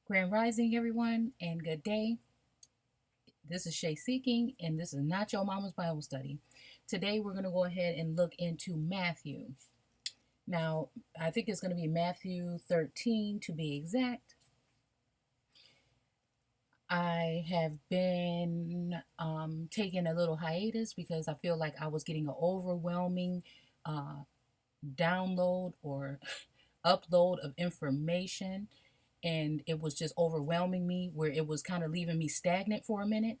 Grand Rising, everyone, and good day. This is Shay Seeking, and this is not your mama's Bible study. Today, we're going to go ahead and look into Matthew. Now, I think it's going to be Matthew 13 to be exact. I have been taking a little hiatus because I feel like I was getting an overwhelming download or upload of information, and it was just overwhelming me where it was kind of leaving me stagnant for a minute.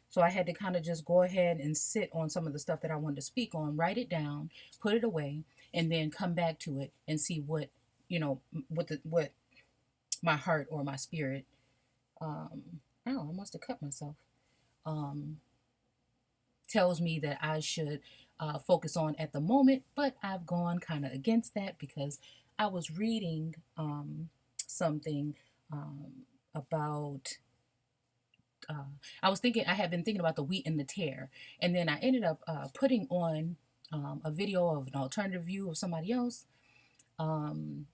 So I had to kind of just go ahead and sit on some of the stuff that I wanted to speak on, write it down, put it away, and then come back to it and see what, what my heart or my spirit, I must have cut myself, um, tells me that I should focus on at the moment. But I've gone kind of against that because I was reading something about I was thinking, I had been thinking about the wheat and the tare, and then I ended up putting on a video of an alternative view of somebody else um,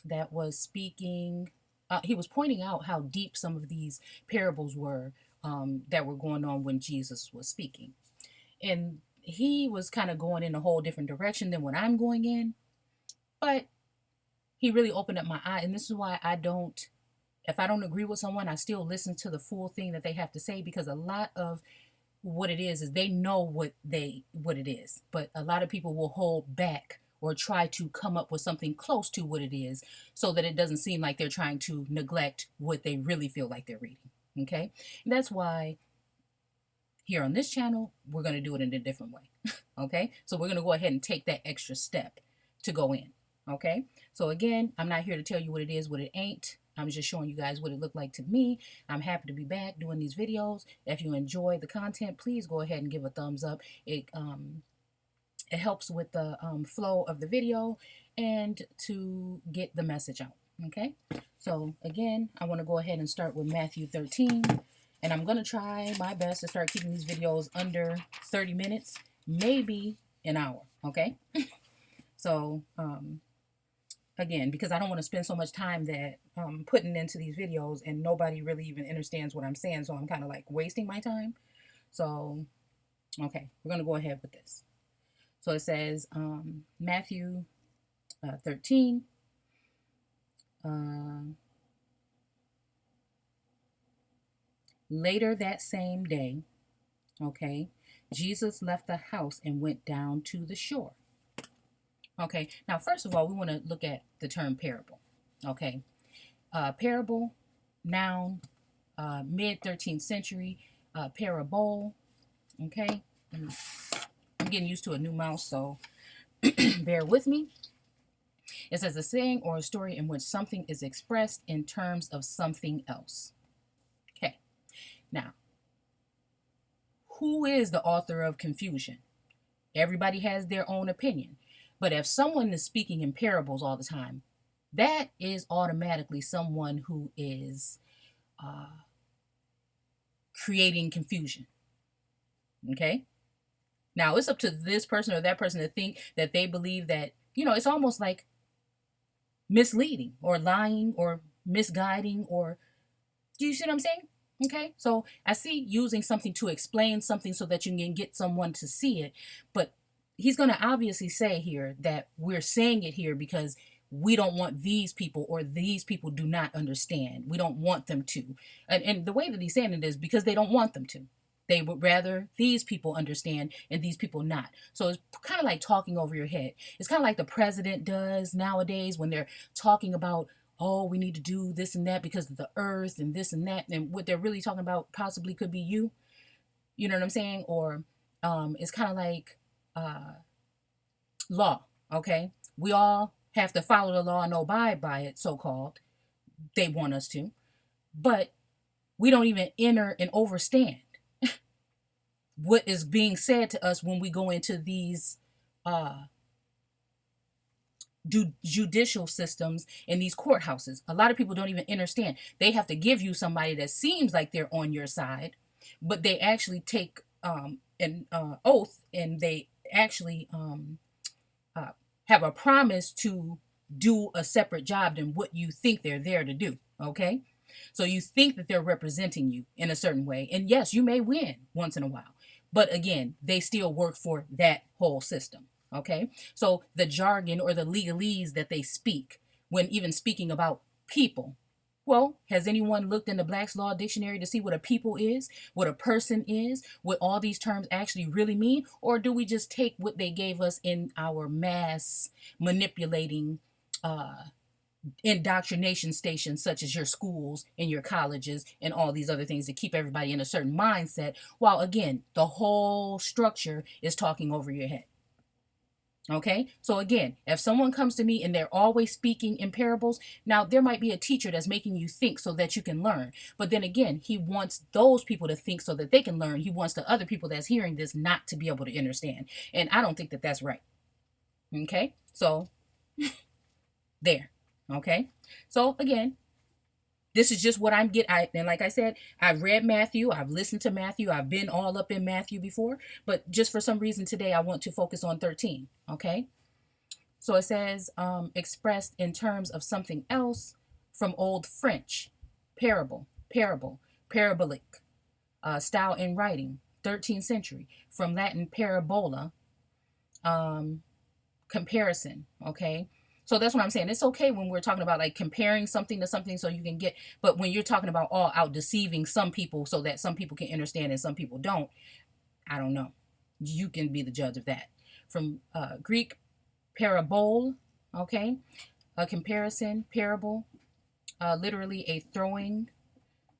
that was speaking. He was pointing out how deep some of these parables were that were going on when Jesus was speaking, and he was kind of going in a whole different direction than what I'm going in, but he really opened up my eye, and this is why I don't. If I don't agree with someone, I still listen to the full thing that they have to say, because a lot of what it is they know what it is, but a lot of people will hold back or try to come up with something close to what it is so that it doesn't seem like they're trying to neglect what they really feel like they're reading. Okay? And that's why here on this channel, we're going to do it in a different way. Okay? So we're going to go ahead and take that extra step to go in. Okay? So again, I'm not here to tell you what it is, what it ain't. I'm just showing you guys what it looked like to me. I'm happy to be back doing these videos. If you enjoy the content, please go ahead and give a thumbs up. It helps with the flow of the video and to get the message out. Okay? So again, I want to go ahead and start with Matthew 13. And I'm going to try my best to start keeping these videos under 30 minutes, maybe an hour. Okay? So, again, because I don't want to spend so much time that putting into these videos and nobody really even understands what I'm saying. So I'm kind of like wasting my time. So, okay, we're going to go ahead with this. So it says Matthew 13. Later that same day, okay, Jesus left the house and went down to the shore. Okay, now first of all, we want to look at the term parable. Okay, parable, noun, mid 13th century, parable. Okay, I'm getting used to a new mouse, so bear with me. It says a saying or a story in which something is expressed in terms of something else. Okay, now, who is the author of confusion? Everybody has their own opinion. But if someone is speaking in parables all the time, that is automatically someone who is creating confusion. Okay? Now, it's up to this person or that person to think that they believe that, it's almost like misleading or lying or misguiding, or do you see what I'm saying? Okay, so I see using something to explain something so that you can get someone to see it, but he's going to obviously say here that we're saying it here because we don't want these people, or these people do not understand. We don't want them to. And the way that he's saying it is because they don't want them to. They would rather these people understand and these people not. So it's kind of like talking over your head. It's kind of like the president does nowadays when they're talking about, oh, we need to do this and that because of the earth and this and that. And what they're really talking about possibly could be you. You know what I'm saying? Or it's kind of like law, okay? We all have to follow the law and abide by it, so-called. They want us to. But we don't even enter and understand what is being said to us when we go into these judicial systems in these courthouses. A lot of people don't even understand. They have to give you somebody that seems like they're on your side, but they actually take an oath, and they actually have a promise to do a separate job than what you think they're there to do. Okay, So you think that they're representing you in a certain way. And yes, you may win once in a while. But again, they still work for that whole system. Okay. So the jargon or the legalese that they speak when even speaking about people. Well, has anyone looked in the Black's Law Dictionary to see what a people is, what a person is, what all these terms actually really mean? Or do we just take what they gave us in our mass manipulating indoctrination stations, such as your schools and your colleges and all these other things, to keep everybody in a certain mindset, while again, the whole structure is talking over your head? Okay, so again, if someone comes to me and they're always speaking in parables, now there might be a teacher that's making you think so that you can learn. But then again, he wants those people to think so that they can learn. He wants the other people that's hearing this not to be able to understand. And I don't think that that's right. Okay, so there. Okay, so again, this is just what I'm getting. And like I said, I've read Matthew, I've listened to Matthew, I've been all up in Matthew before, but just for some reason today, I want to focus on 13. Okay. So it says, expressed in terms of something else from Old French, parable, parable, parabolic, style in writing, 13th century, from Latin parabola, comparison. Okay. So that's what I'm saying. It's okay when we're talking about like comparing something to something so you can get, but when you're talking about all out deceiving some people so that some people can understand and some people don't, I don't know. You can be the judge of that. From Greek parabole, okay, a comparison, parable, literally a throwing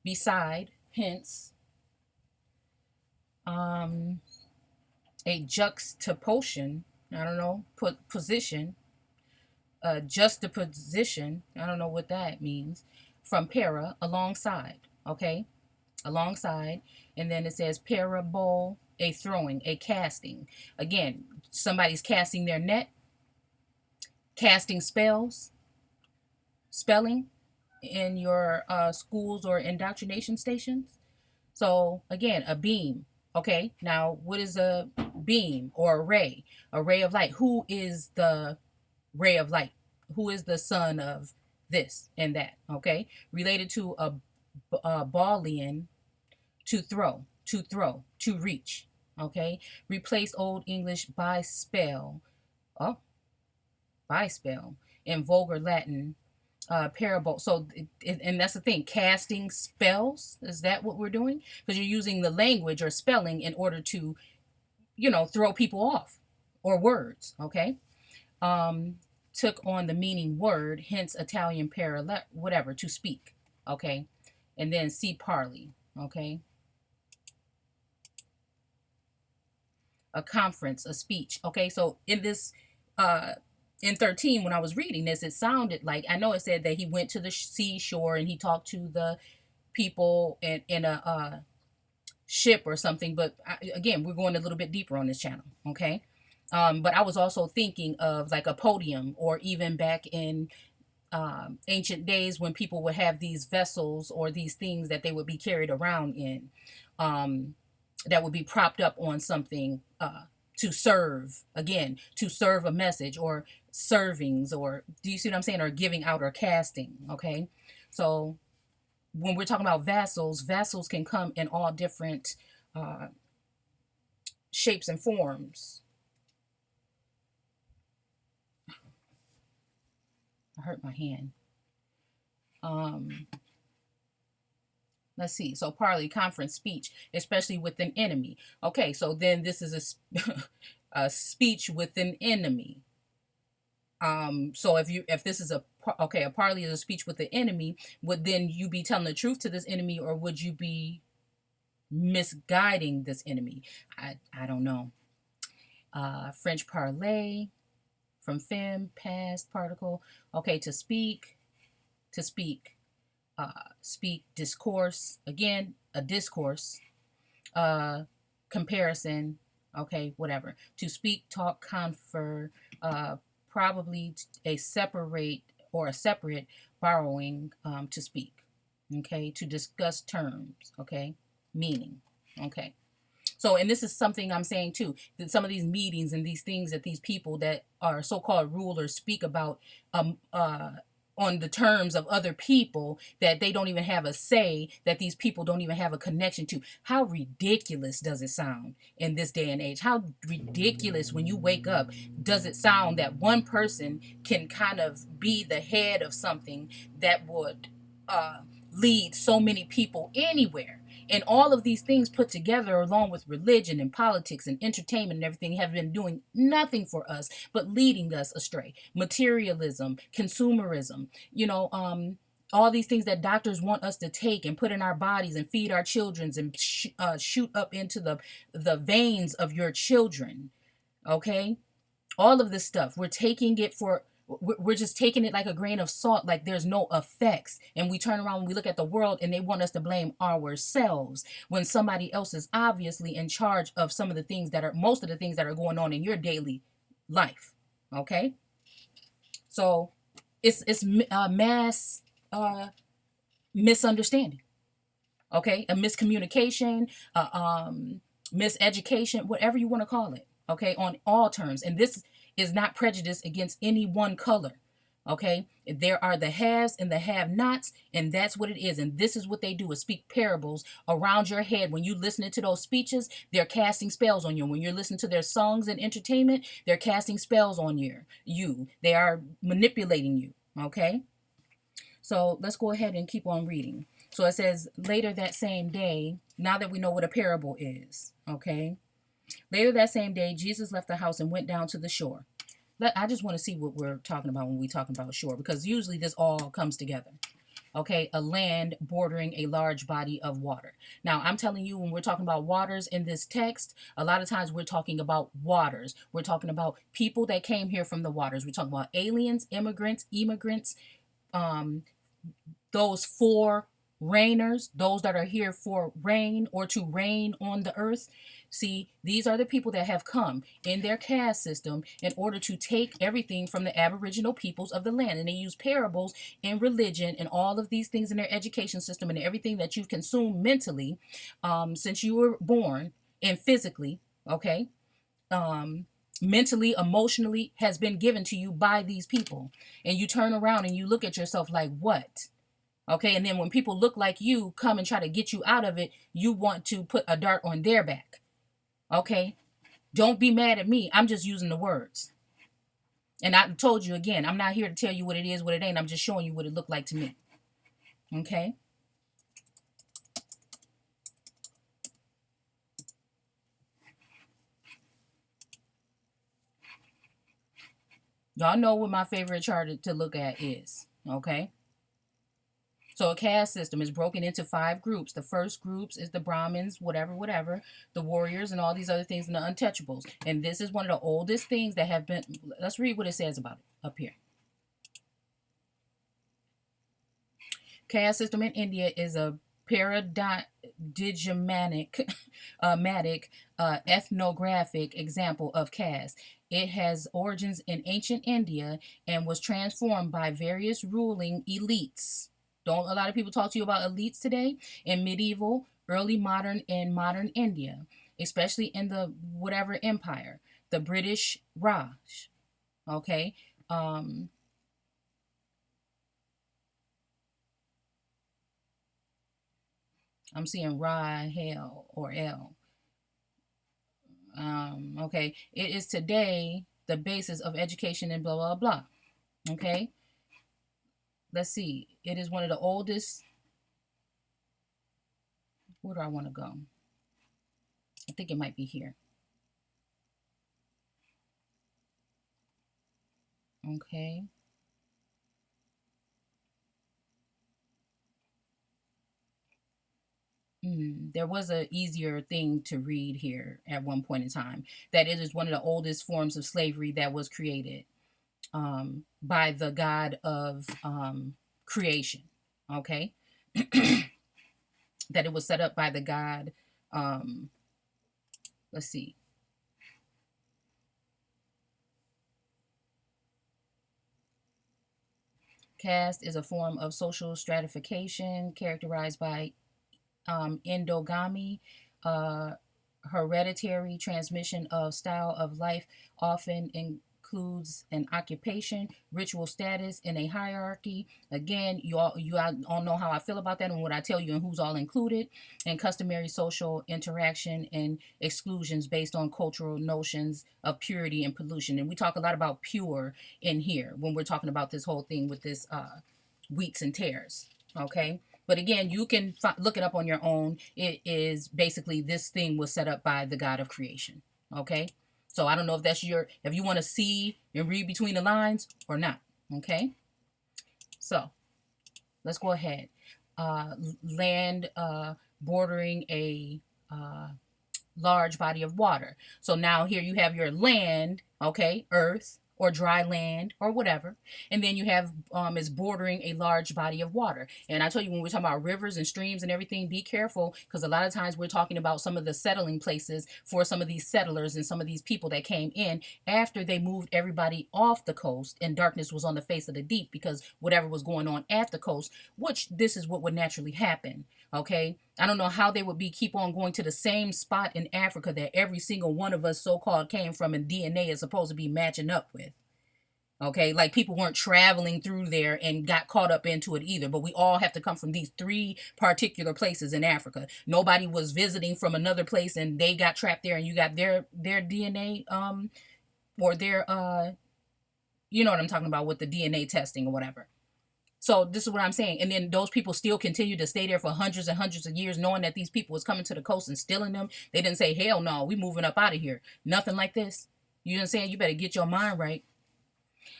beside, hence, a juxtaposition, I don't know, position, juxtaposition, I don't know what that means, from para, alongside, okay, alongside, and then it says parabole, a throwing, a casting. Again, somebody's casting their net, casting spells, spelling in your schools or indoctrination stations. So again, a beam. Okay, now what is a beam or a ray? A ray of light. Who is the ray of light? Who is the son of this and that? Okay, related to a Boolean, to throw, to throw, to reach. Okay, replace Old English by spell. Oh, by spell in vulgar Latin, parable. So, and that's the thing, casting spells. Is that what we're doing? Because you're using the language or spelling in order to, throw people off, or words. Okay. Took on the meaning word, hence Italian parallel, whatever, to speak. Okay. And then see parley. Okay. A conference, a speech. Okay. So in this, in 13, when I was reading this, it sounded like, I know it said that he went to the seashore and he talked to the people in a ship or something. But again, we're going a little bit deeper on this channel. Okay. But I was also thinking of like a podium, or even back in ancient days when people would have these vessels or these things that they would be carried around in, that would be propped up on something, to serve, again, to serve a message, or servings, or do you see what I'm saying, or giving out, or casting. Okay, so when we're talking about vessels can come in all different shapes and forms. I hurt my hand. Let's see. So parley, conference, speech, especially with an enemy. Okay, so then this is a speech with an enemy. So if this is a parley is a speech with the enemy, would then you be telling the truth to this enemy, or would you be misguiding this enemy? I don't know. French parler, from fem, past particle. Okay, to speak, speak, discourse, again, a discourse, comparison, okay, whatever. To speak, talk, confer, probably a separate borrowing, to speak, okay, to discuss terms, okay, meaning, okay. So, and this is something I'm saying too, that some of these meetings and these things that these people that are so-called rulers speak about, on the terms of other people that they don't even have a say, that these people don't even have a connection to. How ridiculous does it sound in this day and age? How ridiculous when you wake up does it sound that one person can kind of be the head of something that would uh, lead so many people anywhere? And all of these things put together, along with religion and politics and entertainment and everything, have been doing nothing for us but leading us astray. Materialism, consumerism, all these things that doctors want us to take and put in our bodies and feed our children's and shoot up into the veins of your children. Okay, all of this stuff we're taking it for, we're just taking it like a grain of salt, like there's no effects. And we turn around when we look at the world and they want us to blame ourselves when somebody else is obviously in charge of some of the things that are, most of the things that are going on in your daily life. Okay, so it's mass misunderstanding. Okay, a miscommunication, miseducation, whatever you want to call it. Okay, on all terms. And this is not prejudice against any one color. Okay, there are the haves and the have-nots, and that's what it is. And this is what they do, is speak parables around your head. When you listening to those speeches, they're casting spells on you. When you're listening to their songs and entertainment, they're casting spells on you. They are manipulating you. Okay, so let's go ahead and keep on reading. So it says, later that same day, now that we know what a parable is, okay? Later that same day, Jesus left the house and went down to the shore. I just want to see what we're talking about when we're talking about shore, because usually this all comes together. Okay, a land bordering a large body of water. Now, I'm telling you, when we're talking about waters in this text, a lot of times we're talking about waters. We're talking about people that came here from the waters. We're talking about aliens, immigrants, um, those four reigners, those that are here for reign or to reign on the earth. See, these are the people that have come in their caste system in order to take everything from the Aboriginal peoples of the land. And they use parables in religion and all of these things in their education system and everything that you've consumed mentally since you were born and physically, okay? Mentally, emotionally, has been given to you by these people. And you turn around and you look at yourself like, what? Okay, and then when people look like you come and try to get you out of it, you want to put a dart on their back. Okay, don't be mad at me. I'm just using the words. And I told you again, I'm not here to tell you what it is, what it ain't. I'm just showing you what it looked like to me. Okay. Y'all know what my favorite chart to look at is. Okay. So a caste system is broken into 5 groups. The first groups is the Brahmins, whatever, the warriors, and all these other things, and the untouchables. And this is one of the oldest things that have been. Let's read what it says about it up here. Caste system in India is a paradigmatic ethnographic example of caste. It has origins in ancient India and was transformed by various ruling elites. Don't a lot of people talk to you about elites today? In medieval, early modern, and modern India, especially in the whatever empire, the British Raj. Okay. I'm seeing Ra, Hell, or L. Okay. It is today the basis of education and blah, blah, blah. Okay. Let's see. It is one of the oldest. Where do I want to go? I think it might be here. Okay. There was a easier thing to read here at one point in time, that it is one of the oldest forms of slavery that was created by the God of creation. Okay. That it was set up by the God. Let's see. Caste is a form of social stratification characterized by endogamy, hereditary transmission of style of life, often includes an occupation, ritual status, and a hierarchy. Again, you all know how I feel about that and what I tell you and who's all included, and customary social interaction and exclusions based on cultural notions of purity and pollution. And we talk a lot about pure in here when we're talking about this whole thing with this wheats and tares. Okay. But again, you can look it up on your own. It is basically this thing was set up by the God of creation. Okay. So I don't know if if you want to see and read between the lines or not. Okay. So let's go ahead. Land bordering a large body of water. So now here you have your land, okay, earth or dry land or whatever. And then you have is bordering a large body of water. And I tell you, when we're talking about rivers and streams and everything, be careful, because a lot of times we're talking about some of the settling places for some of these settlers and some of these people that came in after they moved everybody off the coast and darkness was on the face of the deep because whatever was going on at the coast, which this is what would naturally happen. Okay, I don't know how they would keep on going to the same spot in Africa that every single one of us so-called came from and DNA is supposed to be matching up with. Okay, like people weren't traveling through there and got caught up into it either, but we all have to come from these three particular places in Africa. Nobody was visiting from another place and they got trapped there and you got their DNA or their you know what I'm talking about with the DNA testing or whatever. So this is what I'm saying. And then those people still continue to stay there for hundreds and hundreds of years, knowing that these people was coming to the coast and stealing them. They didn't say, hell no, we moving up out of here. Nothing like this. You know what I'm saying? You better get your mind right.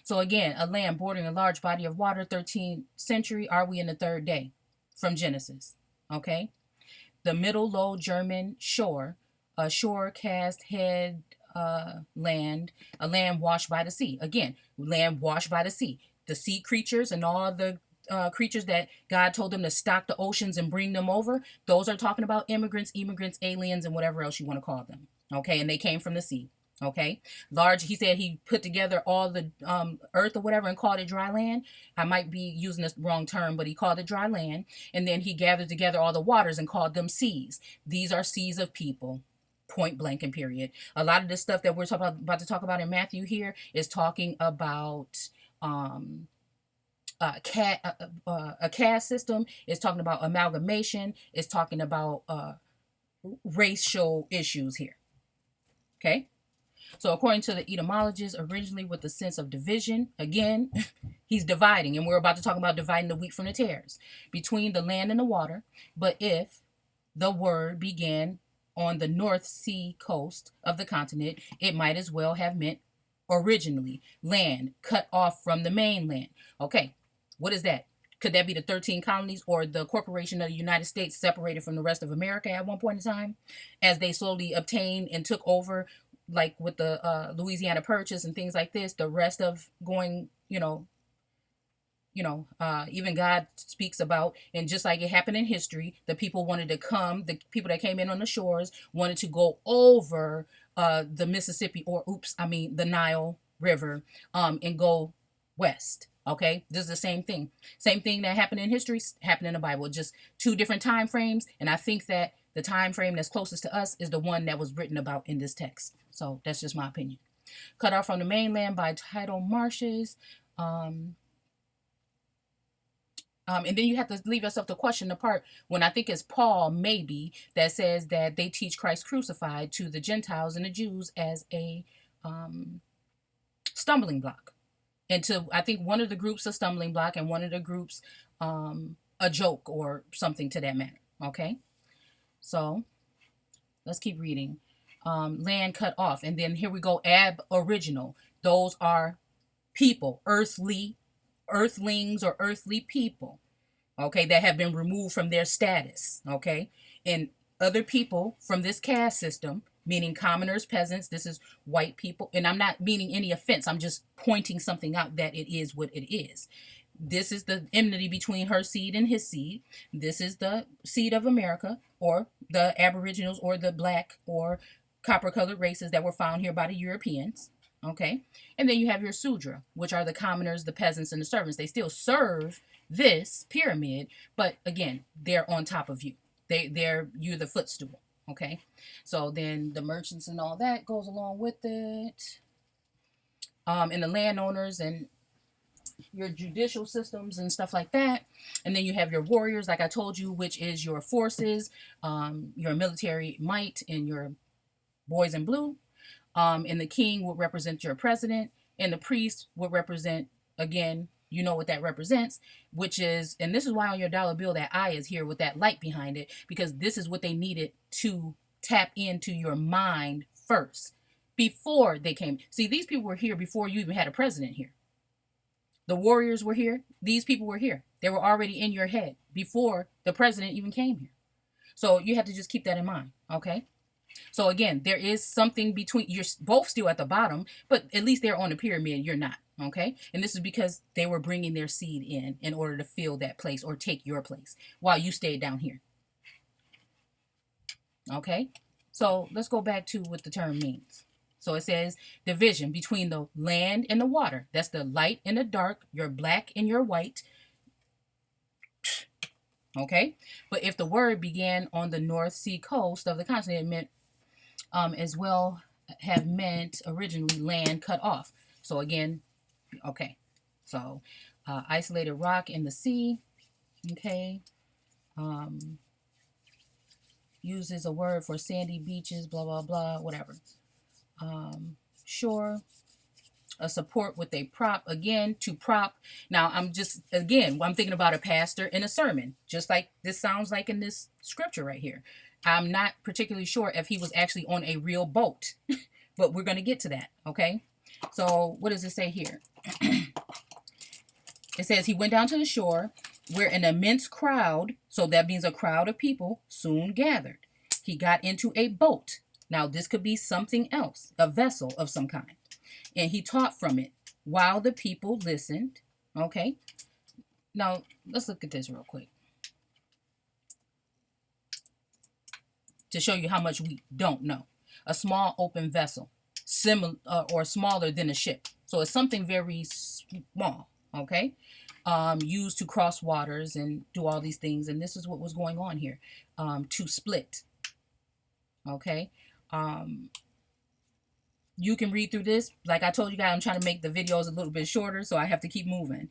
So again, a land bordering a large body of water, 13th century. Are we in the third day from Genesis? Okay. The Middle Low German shore, a shore cast head land, a land washed by the sea. Again, land washed by the sea. The sea creatures and all the creatures that God told them to stock the oceans and bring them over, those are talking about immigrants, aliens, and whatever else you want to call them. Okay, and they came from the sea. Okay, large. He said he put together all the earth or whatever and called it dry land. I might be using this wrong term, but he called it dry land. And then he gathered together all the waters and called them seas. These are seas of people. Point blank and period. A lot of this stuff that we're about to talk about in Matthew here is talking about a caste system. Is talking about amalgamation. Is talking about racial issues here. Okay. So according to the etymologists, originally with the sense of division, again, he's dividing, and we're about to talk about dividing the wheat from the tares between the land and the water. But if the word began on the North Sea coast of the continent, it might as well have meant originally land cut off from the mainland. Okay, what is that? Could that be the 13 colonies or the corporation of the United States separated from the rest of America at one point in time as they slowly obtained and took over, like with the Louisiana Purchase and things like this, the rest of going, even God speaks about, and just like it happened in history, the people wanted to come, the people that came in on the shores wanted to go over the Mississippi, the Nile River, and go west. Okay, this is the same thing. Same thing that happened in history happened in the Bible, just two different time frames. And I think that the time frame that's closest to us is the one that was written about in this text. So that's just my opinion. Cut off from the mainland by tidal marshes. And then you have to leave yourself to question the part when I think it's Paul, maybe, that says that they teach Christ crucified to the Gentiles and the Jews as a stumbling block. And to, I think one of the groups a stumbling block and one of the groups a joke or something to that matter. Okay? So let's keep reading. Land cut off. And then here we go, aboriginal. Those are people, earthlings or earthly people, okay, that have been removed from their status, okay? And other people from this caste system, meaning commoners, peasants, this is white people, and I'm not meaning any offense, I'm just pointing something out that it is what it is. This is the enmity between her seed and his seed. This is the seed of America, or the aboriginals, or the black or copper-colored races that were found here by the Europeans. Okay, and then you have your Sudra, which are the commoners, the peasants, and the servants. They still serve this pyramid, but again, they're on top of you. You're the footstool. Okay, so then the merchants and all that goes along with it. and the landowners and your judicial systems and stuff like that. And then you have your warriors, like I told you, which is your forces, your military might, and your boys in blue. And the king would represent your president, and the priest would represent, again, you know what that represents, which is, and this is why on your dollar bill that eye is here with that light behind it, because this is what they needed to tap into your mind first before they came. See, these people were here before you even had a president here. The warriors were here. These people were here. They were already in your head before the president even came here. So you have to just keep that in mind, okay? So again, there is something between, you're both still at the bottom, but at least they're on the pyramid, you're not, okay? And this is because they were bringing their seed in order to fill that place or take your place while you stayed down here, okay? So let's go back to what the term means. So it says division between the land and the water. That's the light and the dark, your black and your white, okay? But if the word began on the North Sea coast of the continent, it meant as well have meant originally land cut off. So again, okay. So isolated rock in the sea, okay. Uses a word for sandy beaches, blah, blah, blah, whatever. Shore, a support with a prop, again, to prop. Now, I'm thinking about a pastor in a sermon, just like this sounds like in this scripture right here. I'm not particularly sure if he was actually on a real boat, but we're going to get to that, okay? So what does it say here? It says he went down to the shore where an immense crowd, so that means a crowd of people, soon gathered. He got into a boat. Now, this could be something else, a vessel of some kind. And he taught from it while the people listened, okay? Now, let's look at this real quick to show you how much we don't know. A small open vessel, similar or smaller than a ship. So it's something very small, okay? Used to cross waters and do all these things. And this is what was going on here, to split, okay? You can read through this. Like I told you guys, I'm trying to make the videos a little bit shorter, so I have to keep moving.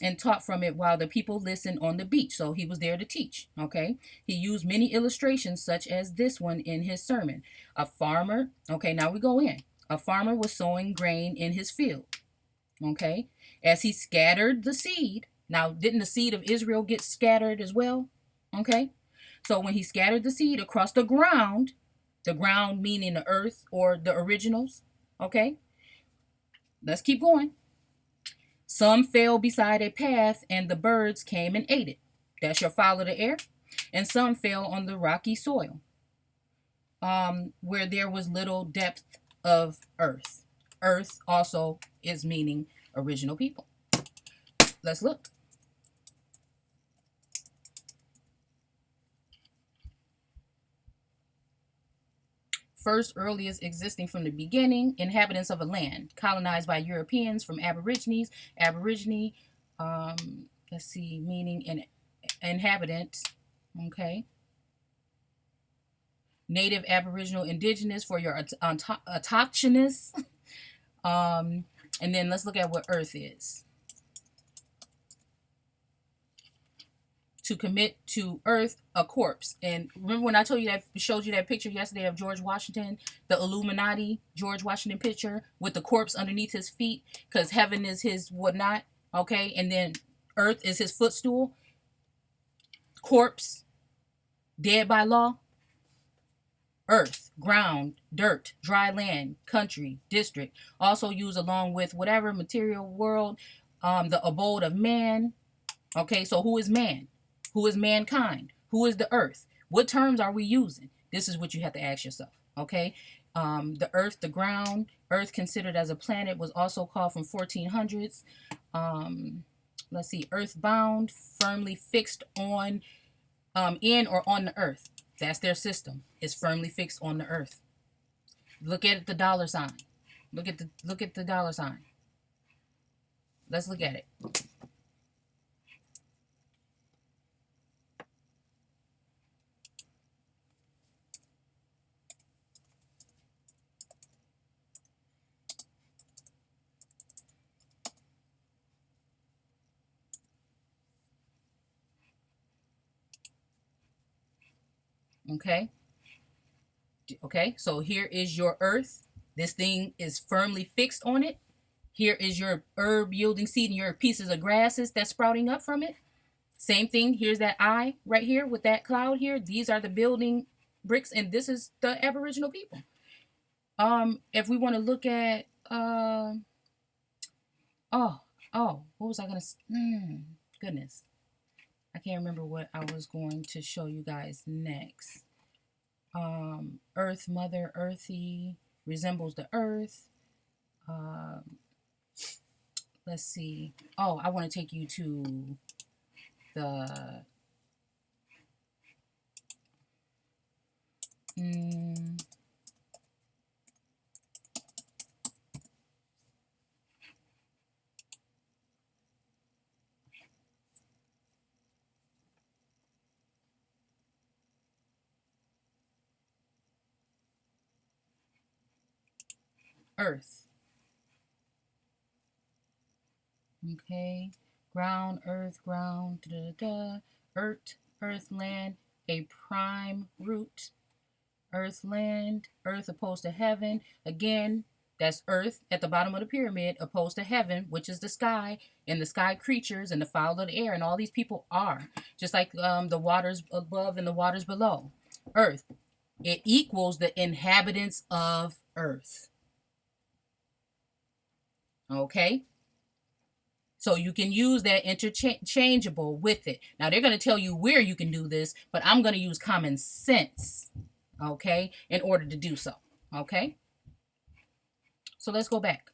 And taught from it while the people listened on the beach. So he was there to teach, okay? He used many illustrations such as this one in his sermon. A farmer, okay, now we go in. A farmer was sowing grain in his field, okay? As he scattered the seed. Now, didn't the seed of Israel get scattered as well? Okay? So when he scattered the seed across the ground meaning the earth or the originals, okay? Let's keep going. Some fell beside a path, and the birds came and ate it. That's your fowl of the air. And some fell on the rocky soil, where there was little depth of earth. Earth also is meaning original people. Let's look. First, earliest existing from the beginning, inhabitants of a land, colonized by Europeans from Aborigines. Aborigine, let's see, meaning an inhabitant, okay. Native, Aboriginal, Indigenous for your autochthonous. And then let's look at what Earth is. To commit to Earth, a corpse. And remember when I told you that, showed you that picture yesterday of George Washington, the Illuminati George Washington picture with the corpse underneath his feet, because heaven is his whatnot, okay, and then Earth is his footstool. Corpse, dead by law. Earth, ground, dirt, dry land, country, district. Also used along with whatever material world, the abode of man. Okay, so who is man? Who is mankind? Who is the earth? What terms are we using? This is what you have to ask yourself, okay? The earth, the ground, earth considered as a planet was also called from 1400s. Let's see, earthbound, firmly fixed on, in or on the earth. That's their system. It's firmly fixed on the earth. Look at the dollar sign. Look at the dollar sign. Let's look at it. Okay. Okay. So here is your earth. This thing is firmly fixed on it. Here is your herb yielding seed and your pieces of grasses that's sprouting up from it. Same thing. Here's that eye right here with that cloud here. These are the building bricks, and this is the Aboriginal people. If we want to look at oh, what was I gonna goodness. I can't remember what I was going to show you guys next. Earth Mother Earthy resembles the earth. Let's see. Oh, I want to take you to the earth. Okay. Ground, earth, ground, earth, land, a prime root. Earth, land, earth opposed to heaven. Again, that's earth at the bottom of the pyramid opposed to heaven, which is the sky, and the sky creatures and the fowl of the air, and all these people are just like the waters above and the waters below. Earth, it equals the inhabitants of earth. Okay. So you can use that interchangeable with it. Now they're going to tell you where you can do this, but I'm going to use common sense, okay, in order to do so. Okay. So let's go back.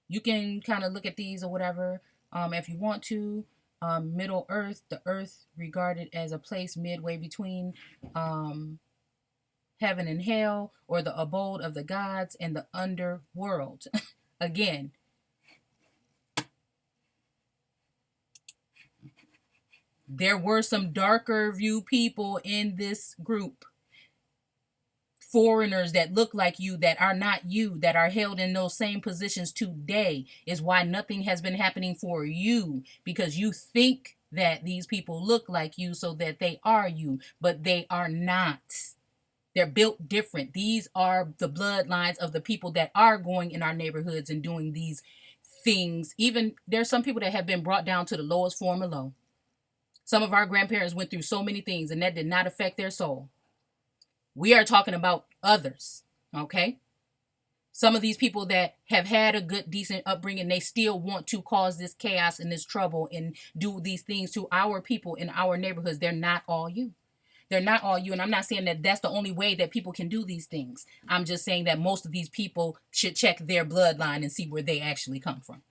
You can kind of look at these or whatever if you want to. Middle earth, the earth regarded as a place midway between heaven and hell, or the abode of the gods and the underworld. Again, there were some darker view people in this group. Foreigners that look like you, that are not you, that are held in those same positions today, is why nothing has been happening for you, because you think that these people look like you so that they are you, but they are not. They're built different. These are the bloodlines of the people that are going in our neighborhoods and doing these things. Even there's some people that have been brought down to the lowest form of low. Some of our grandparents went through so many things, and that did not affect their soul. We are talking about others, okay? Some of these people that have had a good, decent upbringing, they still want to cause this chaos and this trouble and do these things to our people in our neighborhoods. They're not all you. They're not all you. And I'm not saying that that's the only way that people can do these things. I'm just saying that most of these people should check their bloodline and see where they actually come from,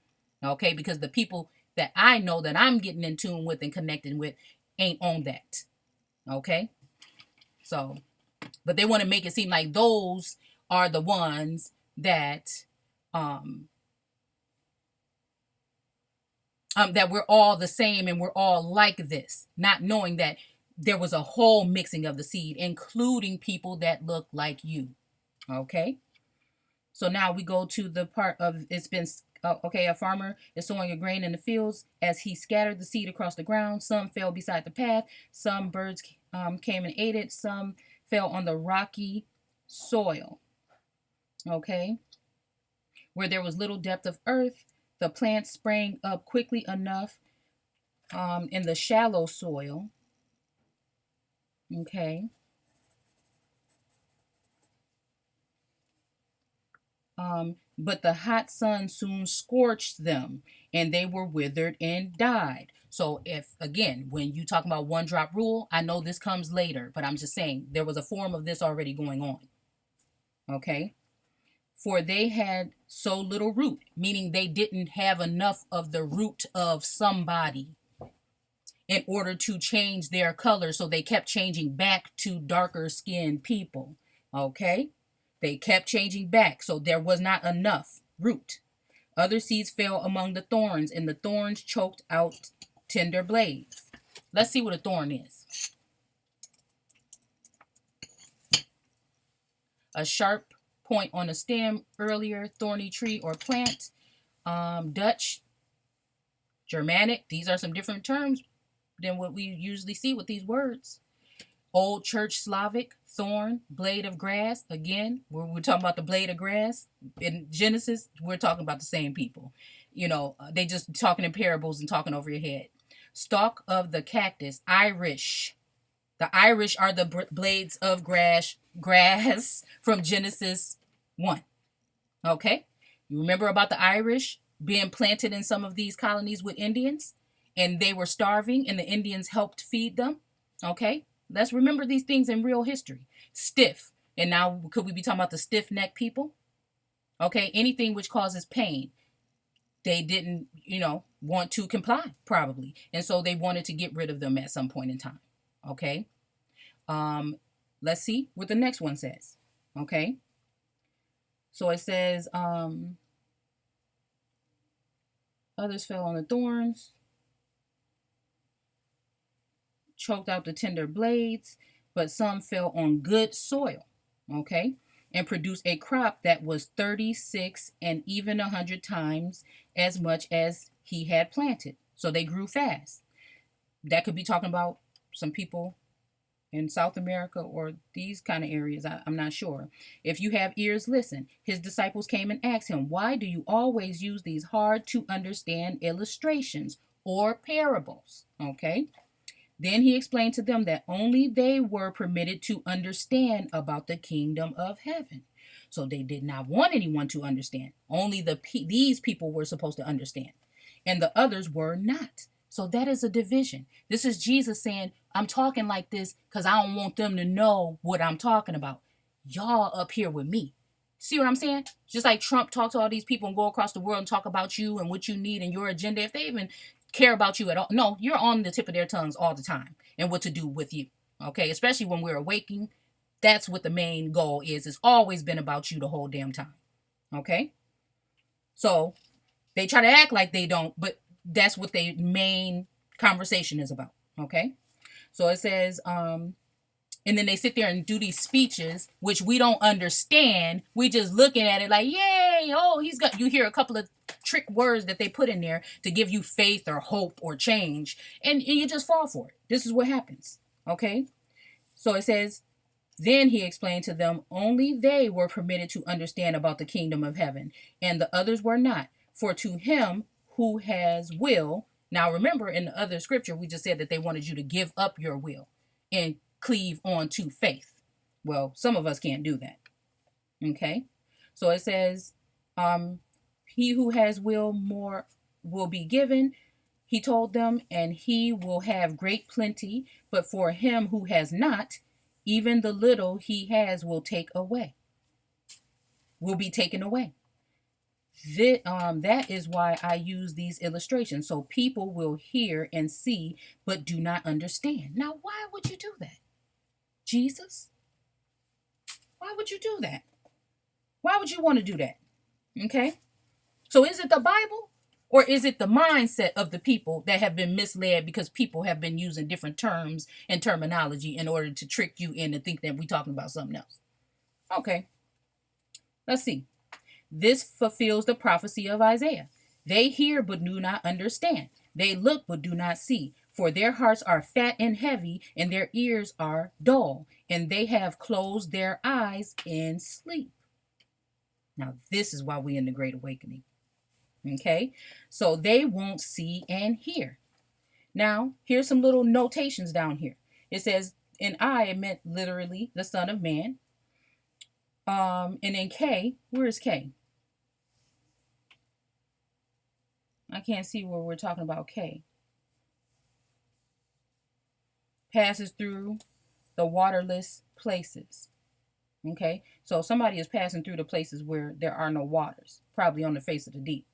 okay? Because the people that I know that I'm getting in tune with and connecting with ain't on that, okay? So, but they want to make it seem like those are the ones that that we're all the same and we're all like this, not knowing that there was a whole mixing of the seed, including people that look like you. Okay. So now we go to the part of it's been okay. A farmer is sowing a grain in the fields. As he scattered the seed across the ground, some fell beside the path, some birds came and ate it, some fell on the rocky soil. Okay. Where there was little depth of earth, the plants sprang up quickly enough in the shallow soil. Okay. But the hot sun soon scorched them, and they were withered and died. So if, again, when you talk about one drop rule, I know this comes later, but I'm just saying there was a form of this already going on. Okay. For they had so little root, meaning they didn't have enough of the root of somebody in order to change their color. So they kept changing back to darker skinned people. Okay. They kept changing back. So there was not enough root. Other seeds fell among the thorns, and the thorns choked out tender blades. Let's see what a thorn is. A sharp point on a stem, earlier thorny tree or plant. Dutch, Germanic, these are some different terms than what we usually see with these words. Old Church Slavic, thorn, blade of grass. Again, we're talking about the blade of grass. In Genesis, we're talking about the same people. They just talking in parables and talking over your head. Stalk of the cactus, Irish. The Irish are the blades of grass from Genesis 1. Okay? You remember about the Irish being planted in some of these colonies with Indians, and they were starving, and the Indians helped feed them? Okay? Let's remember these things in real history. Stiff. And now, could we be talking about the stiff neck people? Okay? Anything which causes pain. They didn't, want to comply, probably. And so they wanted to get rid of them at some point in time. Okay? Let's see what the next one says. Okay? So it says, others fell on the thorns, choked out the tender blades, but some fell on good soil, okay, and produced a crop that was 36 and even 100 times as much as he had planted. So they grew fast. That could be talking about some people in South America or these kind of areas. I'm not sure. If you have ears, listen. His disciples came and asked him, why do you always use these hard to understand illustrations or parables? Okay. Then he explained to them that only they were permitted to understand about the kingdom of heaven. So they did not want anyone to understand. Only these people were supposed to understand, and the others were not. So that is a division. This is Jesus saying, I'm talking like this because I don't want them to know what I'm talking about. Y'all up here with me. See what I'm saying? Just like Trump talked to all these people and go across the world and talk about you and what you need and your agenda. If they even care about you at all, no, you're on the tip of their tongues all the time and what to do with you. Okay? Especially when we're awaking. That's what the main goal is. It's always been about you the whole damn time. Okay? So they try to act like they don't, but that's what the main conversation is about. Okay? So it says, and then they sit there and do these speeches, which we don't understand. We just looking at it like, yay, oh, you hear a couple of trick words that they put in there to give you faith or hope or change, and you just fall for it. This is what happens. Okay? So it says, then he explained to them, only they were permitted to understand about the kingdom of heaven, and the others were not. For to him who has will, now remember in the other scripture, we just said that they wanted you to give up your will and cleave on to faith. Well, some of us can't do that. Okay? So it says, he who has will more will be given, he told them, and he will have great plenty, but for him who has not, even the little he has will be taken away. That is why I use these illustrations, so people will hear and see, but do not understand. Now, why would you do that? Jesus? Why would you do that? Why would you want to do that? Okay? So is it the Bible? Or is it the mindset of the people that have been misled because people have been using different terms and terminology in order to trick you into think that we're talking about something else? Okay. Let's see. This fulfills the prophecy of Isaiah. They hear but do not understand. They look but do not see. For their hearts are fat and heavy, and their ears are dull, and they have closed their eyes in sleep. Now, this is why we're in the Great Awakening. Okay? So they won't see and hear. Now, here's some little notations down here. It says, in I, it meant literally the Son of Man. And in K, where is K? I can't see where we're talking about K. Passes through the waterless places. Okay? So somebody is passing through the places where there are no waters, probably on the face of the deep.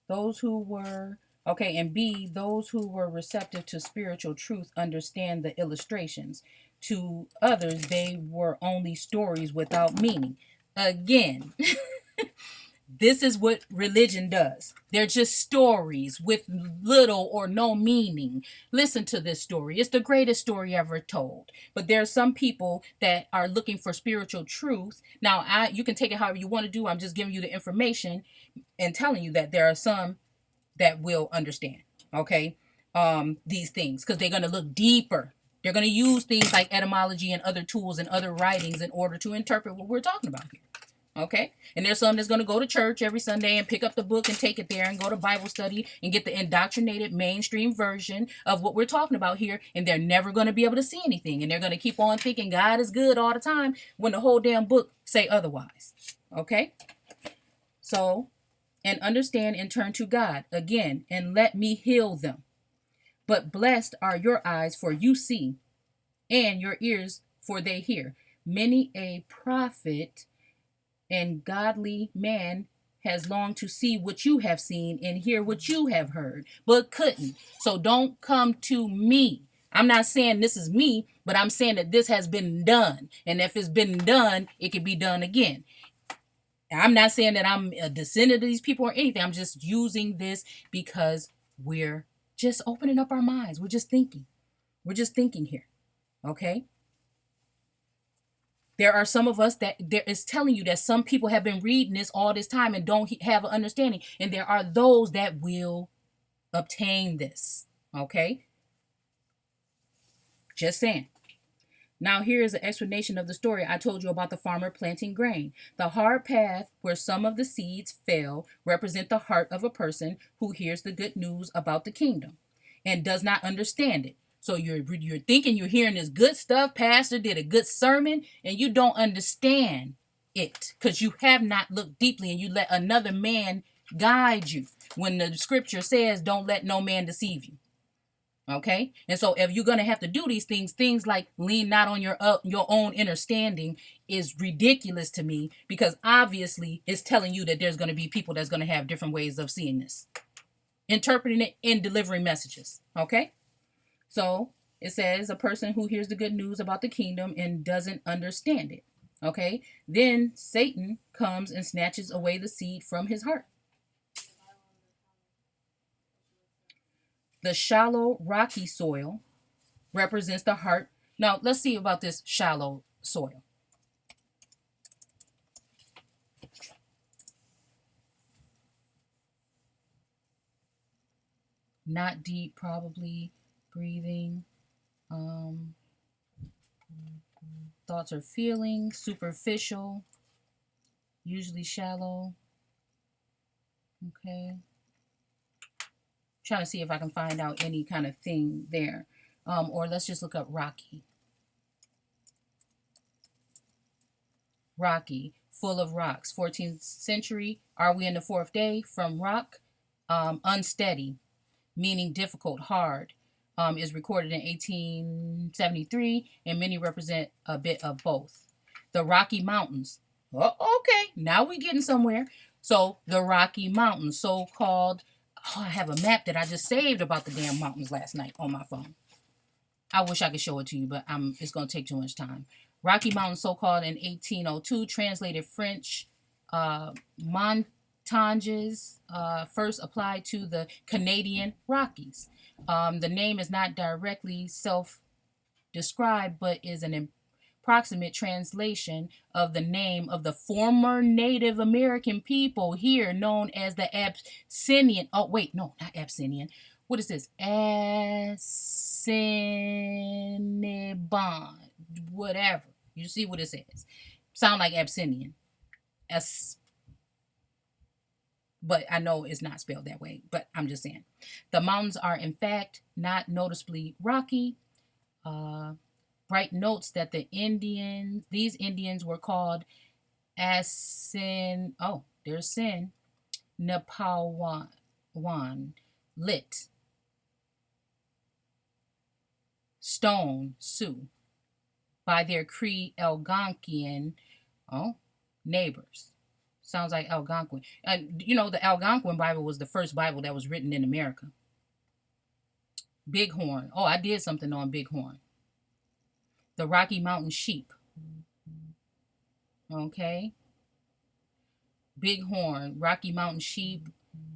Those who were, okay, and B, those who were receptive to spiritual truth understand the illustrations. To others, they were only stories without meaning. Again, this is what religion does. They're just stories with little or no meaning. Listen to this story. It's the greatest story ever told. But there are some people that are looking for spiritual truth. Now, you can take it however you want to do. I'm just giving you the information and telling you that there are some that will understand, okay, these things, because they're going to look deeper. They're going to use things like etymology and other tools and other writings in order to interpret what we're talking about here. Okay? And there's some that's going to go to church every Sunday and pick up the book and take it there and go to Bible study and get the indoctrinated mainstream version of what we're talking about here. And they're never going to be able to see anything. And they're going to keep on thinking God is good all the time when the whole damn book say otherwise. Okay? So, and understand and turn to God again and let me heal them. But blessed are your eyes, for you see, and your ears, for they hear. Many a prophet and godly man has longed to see what you have seen and hear what you have heard, but couldn't. So don't come to me. I'm not saying this is me, but I'm saying that this has been done. And if it's been done, it can be done again. I'm not saying that I'm a descendant of these people or anything. I'm just using this because we're just opening up our minds. We're just thinking. We're just thinking here. Okay? There are some of us that there is telling you that some people have been reading this all this time and don't have an understanding. And there are those that will obtain this. Okay? Just saying. Now here is an explanation of the story I told you about the farmer planting grain. The hard path where some of the seeds fell represent the heart of a person who hears the good news about the kingdom and does not understand it. So you're thinking you're hearing this good stuff, pastor did a good sermon, and you don't understand it because you have not looked deeply and you let another man guide you when the scripture says don't let no man deceive you. Okay, and so if you're gonna have to do these things like lean not on your own understanding is ridiculous to me because obviously it's telling you that there's gonna be people that's gonna have different ways of seeing this, interpreting it, and delivering messages. Okay, so it says a person who hears the good news about the kingdom and doesn't understand it. Okay, then Satan comes and snatches away the seed from his heart. The shallow, rocky soil represents the heart. Now, let's see about this shallow soil. Not deep, probably. Breathing. Thoughts or feelings. Superficial. Usually shallow. Okay. Trying to see if I can find out any kind of thing there. Or let's just look up rocky. Rocky, full of rocks. 14th century. Are we in the fourth day? From rock, unsteady, meaning difficult, hard. Is recorded in 1873, and many represent a bit of both. The Rocky Mountains. Oh, okay, now we're getting somewhere. So the Rocky Mountains, so-called. Oh, I have a map that I just saved about the damn mountains last night on my phone. I wish I could show it to you, but it's going to take too much time. Rocky Mountains, so-called in 1802, translated French Montages, first applied to the Canadian Rockies. The name is not directly self-described, but is an approximate translation of the name of the former Native American people here known as the Abyssinian. Oh, wait, no, not Abyssinian. What is this? Assiniboine. Whatever. You see what it says. Sound like Abyssinian. But I know it's not spelled that way. But I'm just saying. The mountains are, in fact, not noticeably rocky. Bright notes that these Indians were called Asin. Oh, there's Sin. Napawan. Lit. Stone. Sioux. By their Cree Algonquian neighbors. Sounds like Algonquin. The Algonquin Bible was the first Bible that was written in America. Bighorn. Oh, I did something on Bighorn. The Rocky Mountain sheep. Okay. Bighorn, Rocky Mountain sheep,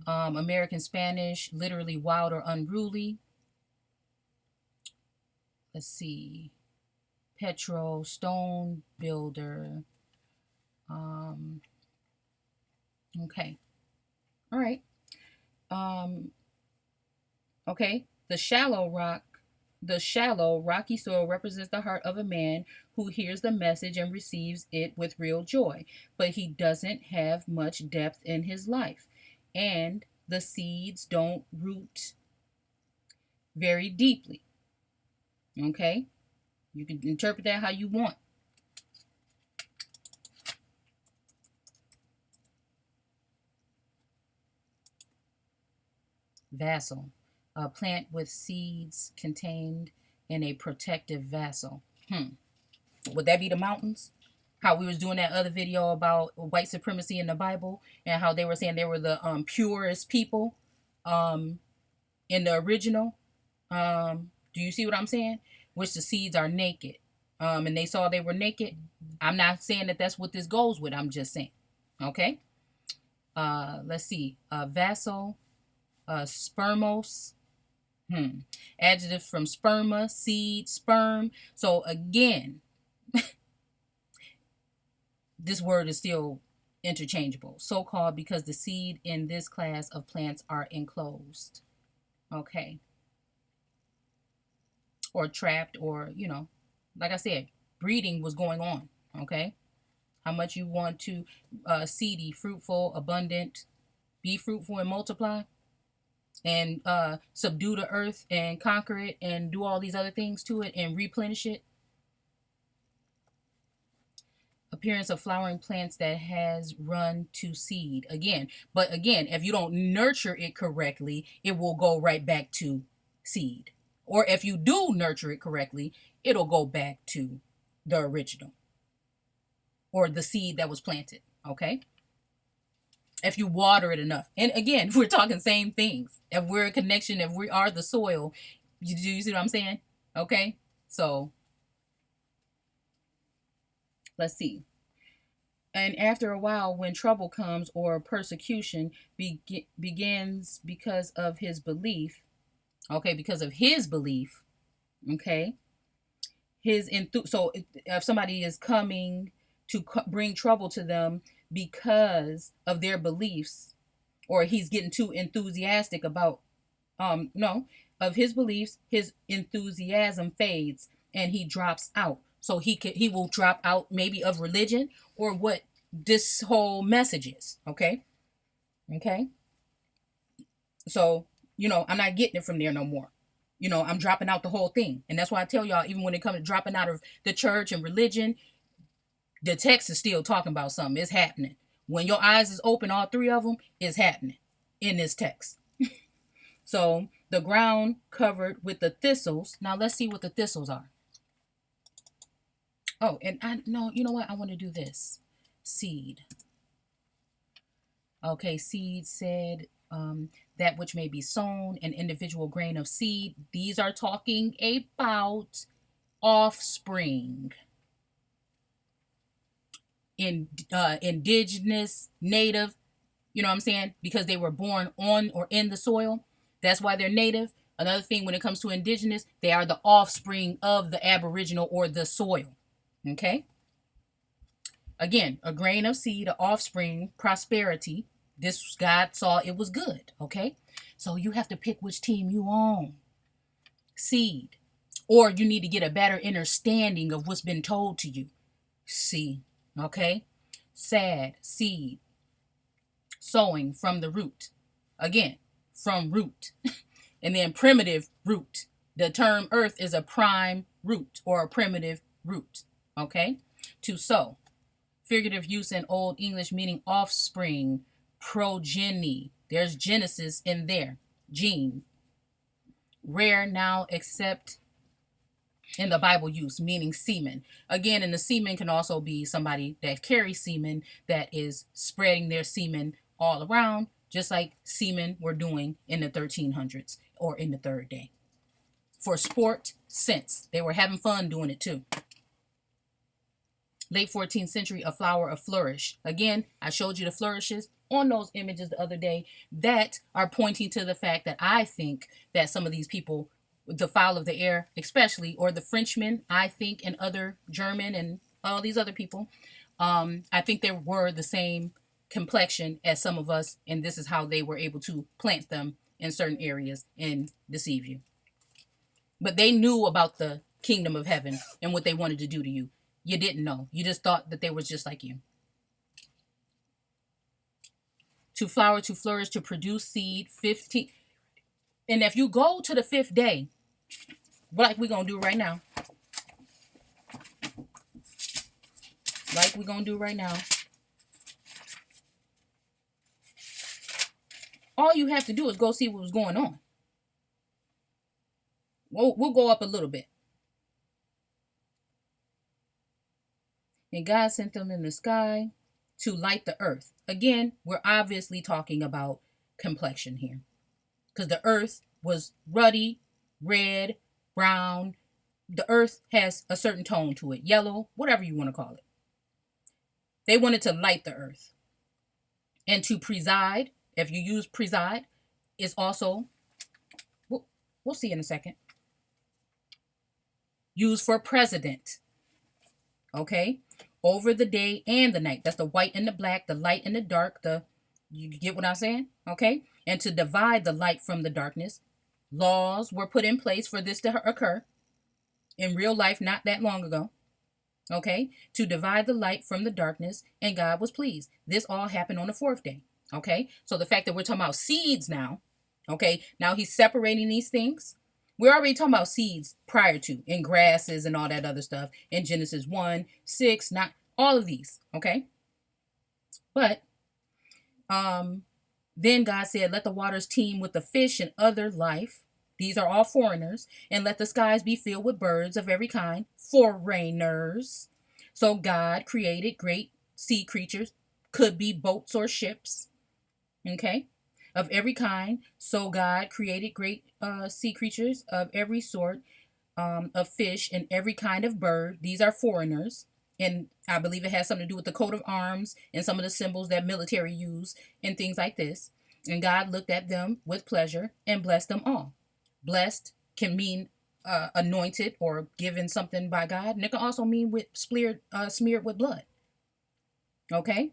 American Spanish, literally wild or unruly. Let's see. Petro, stone builder. Okay. All right. Okay. The shallow rock The shallow, rocky soil represents the heart of a man who hears the message and receives it with real joy, but he doesn't have much depth in his life. And the seeds don't root very deeply. Okay? You can interpret that how you want. Vassal, a plant with seeds contained in a protective vessel. Would that be the mountains? How we was doing that other video about white supremacy in the Bible and how they were saying they were the purest people um, in the original. Do you see what I'm saying? Which the seeds are naked. And they saw they were naked. I'm not saying that that's what this goes with. I'm just saying. Okay. Let's see. Vassal, spermos. Adjective from sperma, seed, sperm. So again, this word is still interchangeable. So called because the seed in this class of plants are enclosed. Okay. Or trapped, or, like I said, breeding was going on. Okay. How much you want to seedy, fruitful, abundant, be fruitful and multiply, and subdue the earth and conquer it and do all these other things to it and replenish it. Appearance of flowering plants that has run to seed again. But again, if you don't nurture it correctly, it will go right back to seed. Or if you do nurture it correctly, it'll go back to the original or the seed that was planted. Okay. If you water it enough. And again, we're talking same things. If we're a connection, if we are the soil, you see what I'm saying? Okay. So let's see. And after a while, when trouble comes or persecution begins because of his belief, okay, because of his belief, okay, so if somebody is coming to bring trouble to them because of their beliefs, or he's getting too enthusiastic about, no, of his beliefs, his enthusiasm fades and he drops out. So he will drop out maybe of religion or what this whole message is. Okay. So, I'm not getting it from there no more. I'm dropping out the whole thing. And that's why I tell y'all, even when it comes to dropping out of the church and religion, the text is still talking about something. It's happening. When your eyes is open, all three of them is happening in this text. So the ground covered with the thistles. Now let's see what the thistles are. Oh, and you know what? I want to do this. Seed. Okay, seed said that which may be sown, an individual grain of seed. These are talking about offspring. Indigenous, native, you know what I'm saying? Because they were born on or in the soil. That's why they're native. Another thing, when it comes to indigenous, they are the offspring of the aboriginal or the soil. Okay? Again, a grain of seed, an offspring, prosperity. This God saw it was good. Okay? So you have to pick which team you own. Seed. Or you need to get a better understanding of what's been told to you. See. Okay? Sad, seed. Sowing from the root. Again, from root. And then primitive root. The term earth is a prime root or a primitive root. Okay? To sow. Figurative use in Old English meaning offspring, progeny. There's Genesis in there. Gene. Rare now except in the Bible use, meaning semen. Again, and the semen can also be somebody that carries semen that is spreading their semen all around, just like semen were doing in the 1300s or in the third day. For sport, sense. They were having fun doing it too. Late 14th century, a flower of flourish. Again, I showed you the flourishes on those images the other day that are pointing to the fact that I think that some of these people, the fowl of the air especially, or the Frenchmen, I think, and other German and all these other people, I think they were the same complexion as some of us, and this is how they were able to plant them in certain areas and deceive you. But they knew about the kingdom of heaven and what they wanted to do to you. You didn't know. You just thought that they were just like you. To flower, to flourish, to produce seed, 15. And if you go to the 5th day, like we're going to do right now, all you have to do is go see what was going on. We'll go up a little bit. And God sent them in the sky to light the earth. Again, we're obviously talking about complexion here. Because the earth was ruddy, red, brown. The earth has a certain tone to it. Yellow, whatever you want to call it. They wanted to light the earth. And to preside, if you use preside, is also, we'll see in a second, used for president. Okay? Over the day and the night. That's the white and the black, the light and the dark, you get what I'm saying? Okay? And to divide the light from the darkness. Laws were put in place for this to occur in real life not that long ago. Okay? To divide the light from the darkness, and God was pleased. This all happened on the 4th day. Okay? So the fact that we're talking about seeds now, okay? Now he's separating these things. We're already talking about seeds prior to, in grasses and all that other stuff, in Genesis 1, 6, 9, all of these, okay? But then God said, let the waters teem with the fish and other life. These are all foreigners. And let the skies be filled with birds of every kind, foreigners. So God created great sea creatures, could be boats or ships, okay, of every kind. So God created great sea creatures of every sort, of fish and every kind of bird. These are foreigners. And I believe it has something to do with the coat of arms and some of the symbols that military use and things like this. And God looked at them with pleasure and blessed them all. Blessed can mean anointed or given something by God. And it can also mean with smeared with blood. Okay?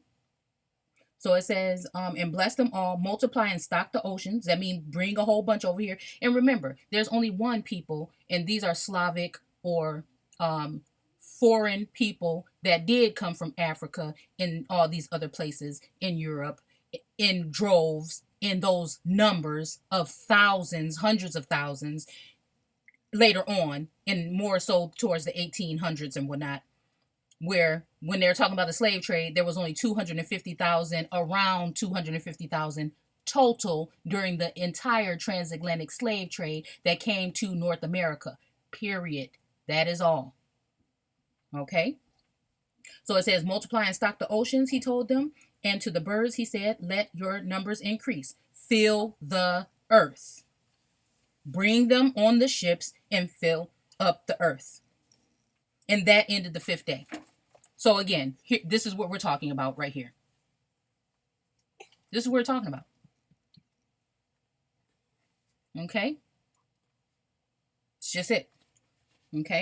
So it says, and bless them all, multiply and stock the oceans. That means bring a whole bunch over here. And remember, there's only one people, and these are Slavic or foreign people that did come from Africa and all these other places in Europe in droves, in those numbers of thousands, hundreds of thousands later on, and more so towards the 1800s and whatnot, where when they're talking about the slave trade, there was only 250,000, around 250,000 total during the entire transatlantic slave trade that came to North America, period. That is all. Okay? So it says, multiply and stock the oceans, he told them, and to the birds, he said, let your numbers increase. Fill the earth. Bring them on the ships and fill up the earth. And that ended the 5th day. So again, here, this is what we're talking about right here. This is what we're talking about. Okay? It's just it. Okay?